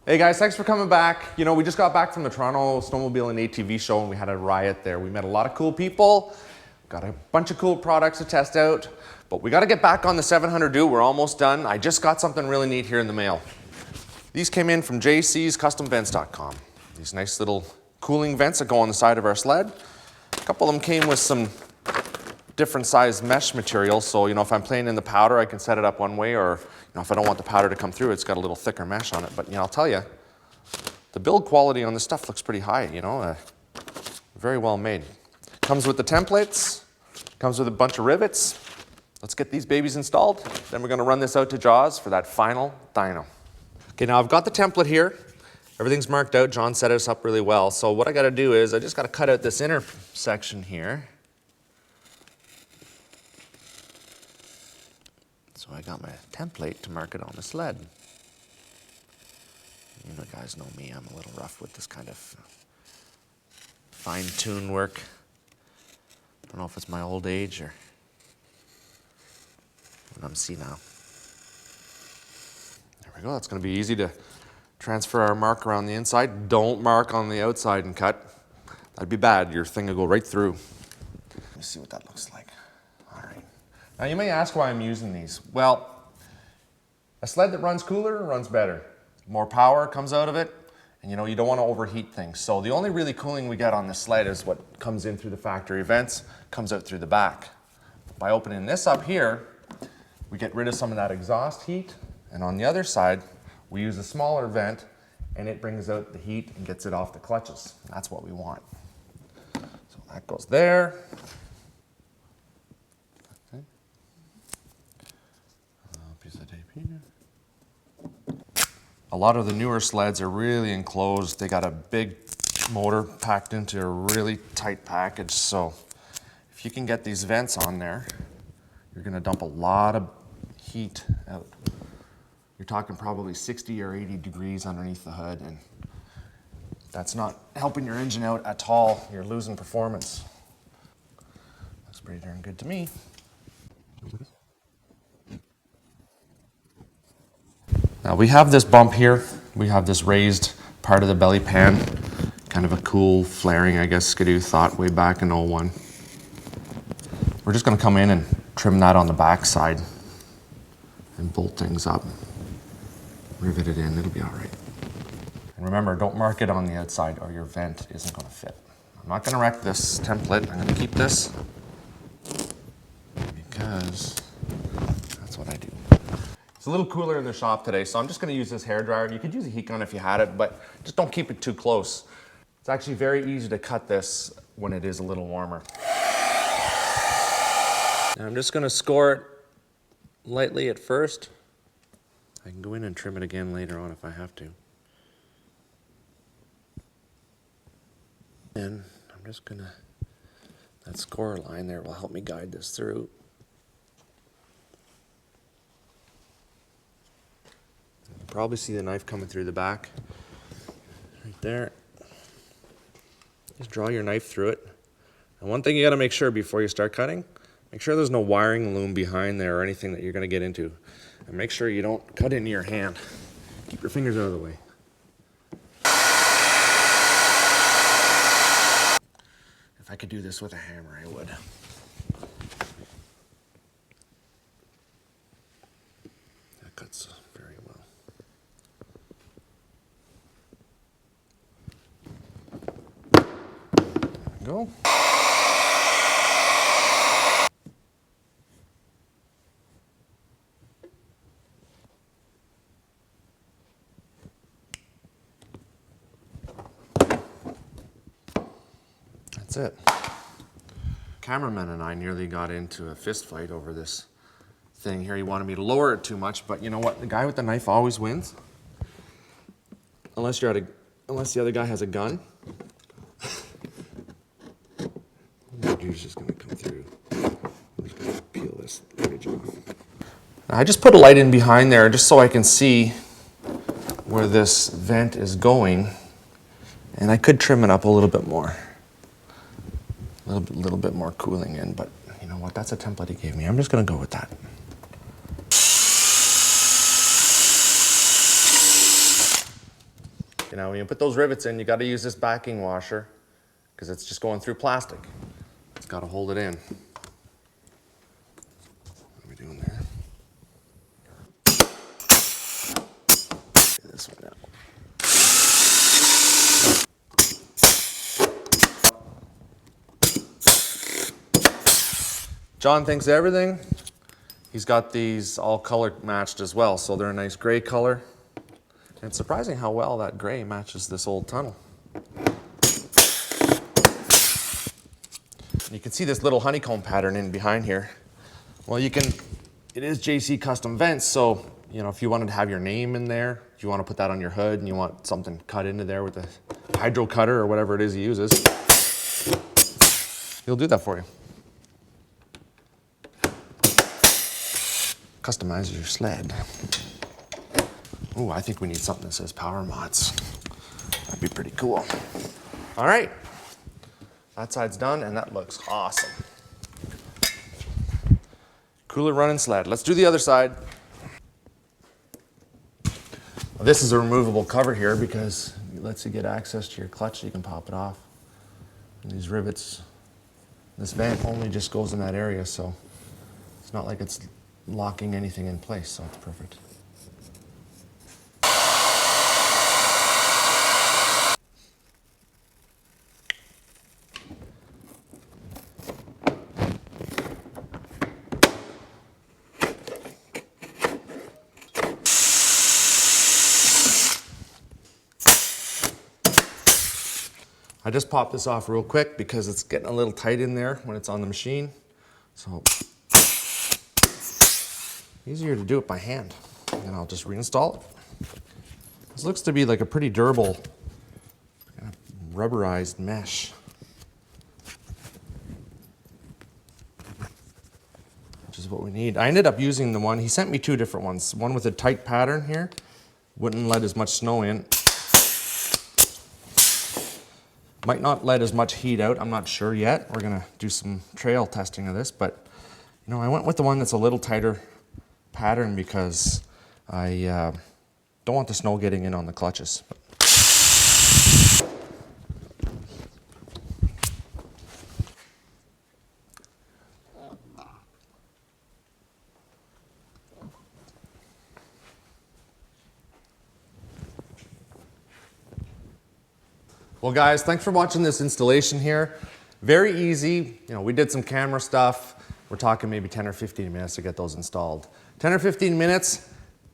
Hey guys, thanks for coming back. You know, we just got back from the Toronto Snowmobile and ATV show and we had a riot there. We met a lot of cool people, got a bunch of cool products to test out, but we got to get back on the 700 do. We're almost done. I just got something really neat here in the mail. These came in from jcscustomvents.com. These nice little cooling vents that go on the side of our sled. A couple of them came with some different size mesh material, so you know, if I'm playing in the powder, I can set it up one way, or you know, if I don't want the powder to come through, it's got a little thicker mesh on it. But you know, I'll tell you, the build quality on this stuff looks pretty high, you know, very well made. Comes with the templates, comes with a bunch of rivets. Let's get these babies installed, then we're gonna run this out to Jaws for that final dyno. Okay, now I've got the template here. Everything's marked out. John set us up really well. So what I gotta do is I just gotta cut out this inner section here. So I got my template to mark it on the sled. You know, guys know me, I'm a little rough with this kind of fine-tune work. I don't know if it's my old age or when I'm senile. There we go, that's gonna be easy to transfer our mark around the inside. Don't mark on the outside and cut. That'd be bad, your thing will go right through. Let me see what that looks like. All right. Now you may ask why I'm using these. Well, a sled that runs cooler runs better. More power comes out of it, and you know, you don't want to overheat things. So the only really cooling we get on this sled is what comes in through the factory vents, comes out through the back. By opening this up here, we get rid of some of that exhaust heat, and on the other side, we use a smaller vent, and it brings out the heat and gets it off the clutches. That's what we want. So that goes there. A lot of the newer sleds are really enclosed. They got a big motor packed into a really tight package. So if you can get these vents on there, you're gonna dump a lot of heat out. You're talking probably 60 or 80 degrees underneath the hood, and that's not helping your engine out at all. You're losing performance. Looks pretty darn good to me. Now we have this bump here. We have this raised part of the belly pan. Kind of a cool flaring, I guess Skidoo thought way back in '01. We're just gonna come in and trim that on the back side and bolt things up. Rivet it in, it'll be all right. And remember, don't mark it on the outside or your vent isn't gonna fit. I'm not gonna wreck this template. I'm gonna keep this because that's what I do. It's a little cooler in the shop today, so I'm just gonna use this hairdryer. You could use a heat gun if you had it, but just don't keep it too close. It's actually very easy to cut this when it is a little warmer. Now I'm just gonna score it lightly at first. I can go in and trim it again later on if I have to. And I'm just gonna, that score line there will help me guide this through. Probably see the knife coming through the back, right there. Just draw your knife through it. And one thing you gotta make sure before you start cutting, make sure there's no wiring loom behind there or anything that you're gonna get into. And make sure you don't cut into your hand. Keep your fingers out of the way. If I could do this with a hammer, I would. That cuts very well. Go. That's it. Cameraman and I nearly got into a fist fight over this thing here. He wanted me to lower it too much, but you know what? The guy with the knife always wins. Unless the other guy has a gun. Dude's just gonna come through. I'm just gonna peel this ridge off. Now, I just put a light in behind there just so I can see where this vent is going, and I could trim it up a little bit more. A little bit more cooling in, but you know what? That's a template he gave me. I'm just gonna go with that. You know, when you put those rivets in, you got to use this backing washer because it's just going through plastic. It's got to hold it in. What are we doing there? This one now. John thinks everything. He's got these all color matched as well, so they're a nice gray color. And it's surprising how well that gray matches this old tunnel. And you can see this little honeycomb pattern in behind here. Well, it is JC Custom Vents, so you know, if you wanted to have your name in there, if you want to put that on your hood and you want something cut into there with a hydro cutter or whatever it is he uses, he'll do that for you. Customize your sled. Ooh, I think we need something that says Power Mods. That'd be pretty cool. All right, that side's done and that looks awesome. Cooler running sled. Let's do the other side. This is a removable cover here because it lets you get access to your clutch so you can pop it off. And these rivets, this vent only just goes in that area, so it's not like it's locking anything in place, so it's perfect. I just popped this off real quick because it's getting a little tight in there when it's on the machine. So easier to do it by hand. And I'll just reinstall it. This looks to be like a pretty durable kind of rubberized mesh. Which is what we need. I ended up using the one, he sent me two different ones. One with a tight pattern here, wouldn't let as much snow in. Might not let as much heat out, I'm not sure yet. We're gonna do some trail testing of this, but you know, I went with the one that's a little tighter pattern because I don't want the snow getting in on the clutches. Well guys, thanks for watching this installation here. Very easy, you know, we did some camera stuff. We're talking maybe 10 or 15 minutes to get those installed. 10 or 15 minutes,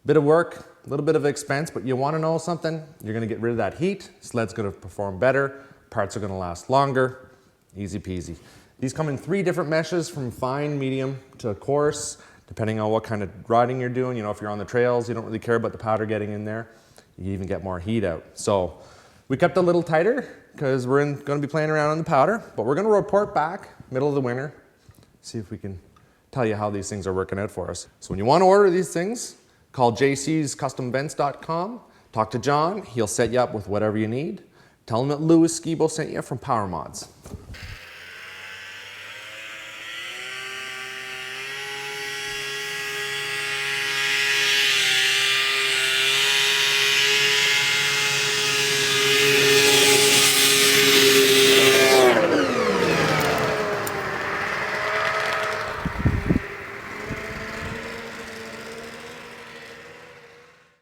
bit of work, a little bit of expense, but you wanna know something? You're gonna get rid of that heat, sled's gonna perform better, parts are gonna last longer, easy peasy. These come in 3 different meshes from fine, medium to coarse, depending on what kind of riding you're doing. You know, if you're on the trails, you don't really care about the powder getting in there. You even get more heat out. So we kept it a little tighter because we're gonna be playing around on the powder, but we're gonna report back middle of the winter, see if we can tell you how these things are working out for us. So when you want to order these things, call jcscustomvents.com, talk to John, he'll set you up with whatever you need. Tell him that Louis Skibo sent you from Power Mods.